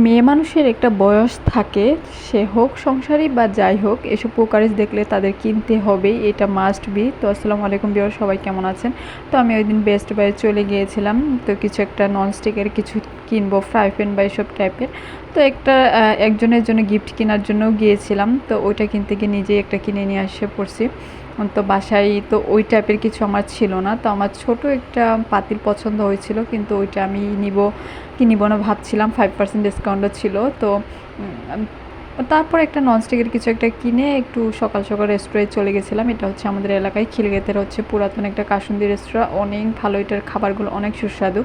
মেয়ে মানুষের একটা বয়স থাকে, সে হোক সংসারী বা যাই হোক, এসব কুকারিজ দেখলে তাদের কিনতে হবেই, এটা মাস্ট বি। তো আসসালামু আলাইকুম ভিউয়ার, সবাই কেমন আছেন? তো আমি ওই দিন বেস্ট বাই চলে গিয়েছিলাম, তো কিছু একটা ননস্টিকের কিছু কিনবো, ফ্রাই প্যান বা এইসব টাইপের। তো একটা একজনের জন্য গিফট কেনার জন্যও গিয়েছিলাম, তো ওইটা কিনতে গিয়ে নিজেই একটা কিনে নিয়ে এসে পড়ছি। তো বাসায় তো ওই টাইপের কিছু আমার ছিল না, তো আমার ছোট একটা পাতিল পছন্দ হয়েছিল, কিন্তু ওইটা আমি নিব না ভাবছিলাম, 5% ডিসকাউন্টও ছিল। তো তারপর একটা ননস্টিকের কিছু একটা কিনে একটু সকাল সকাল রেস্টুরেন্টে চলে গেছিলাম। এটা হচ্ছে আমাদের এলাকায় খিলগেতের হচ্ছে পুরাতন একটা কাসুন্দি রেস্তোরাঁ, অনেক ভালো, এটার খাবারগুলো অনেক সুস্বাদু।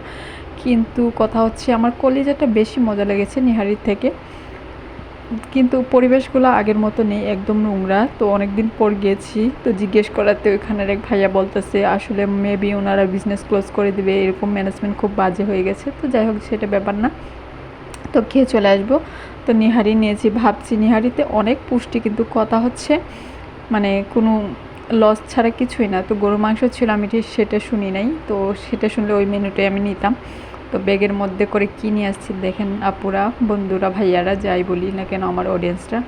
কিন্তু কথা হচ্ছে আমার কলিজাটা বেশি মজা লেগেছে নিহারির থেকে, কিন্তু পরিবেশগুলো আগের মতো নেই, একদম নোংরা। তো অনেক দিন পর গিয়েছি, তো জিজ্ঞেস করাতে ওইখানের এক ভাইয়া বলতেছে আসলে মেবি ওনারা বিজনেস ক্লোজ করে দিবে, এরকম ম্যানেজমেন্ট খুব বাজে হয়ে গেছে। তো যাই হোক, সেটা ব্যাপার না, তো খেয়ে চলে আসবো। তো নিহারি নিয়েছি, ভাবছি নিহারিতে অনেক পুষ্টি, কিন্তু কথা হচ্ছে মানে কোনো লস ছাড়া কিছুই না। তো গরুর মাংস ছিল, আমি ঠিক সেটা শুনি নাই, তো সেটা শুনলে ওই মেনুটাই আমি নিতাম। তো ব্যাগের মধ্যে করে কী নিয়ে আসছি দেখেন আপুরা, বন্ধুরা, ভাইয়ারা, যাই বলি না কেন, আমার অডিয়েন্সরা।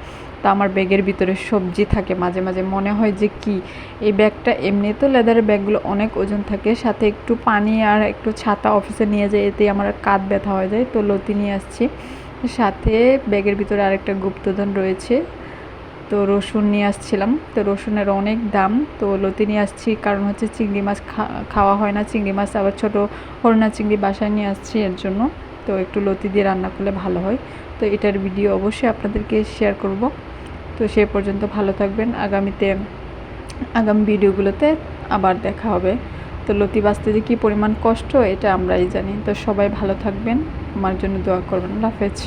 তো আমার ব্যাগের ভিতরে সবজি থাকে, মাঝে মাঝে মনে হয় যে কি এই ব্যাগটা, এমনি তো লেদারের ব্যাগগুলো অনেক ওজন থাকে, সাথে একটু পানি আর একটু ছাতা অফিসে নিয়ে যায়, এতেই আমার কাঁধ ব্যথা হয়ে যায়। তো লতি নিয়ে আসছি, সাথে ব্যাগের ভিতরে আরেকটা গুপ্তধন রয়েছে। তো রসুন নিয়ে আসছিলাম, তো রসুনের অনেক দাম, তো লতি নিয়ে আসছি কারণ হচ্ছে চিংড়ি মাছ খাওয়া হয় না, চিংড়ি মাছ আবার ছোটো হরনা চিংড়ি বাসায় নিয়ে আসছি এর জন্য। তো একটু লতি দিয়ে রান্না করলে ভালো হয়। তো এটার ভিডিও অবশ্যই আপনাদেরকে শেয়ার করব। তো সে পর্যন্ত ভালো থাকবেন, আগামী ভিডিওগুলোতে আবার দেখা হবে। তো লতি বাঁচতে যে কী পরিমাণ কষ্ট এটা আমরাই জানি। তো সবাই ভালো থাকবেন, আমার জন্য দোয়া করবেন। আল্লাহ হাফেজ।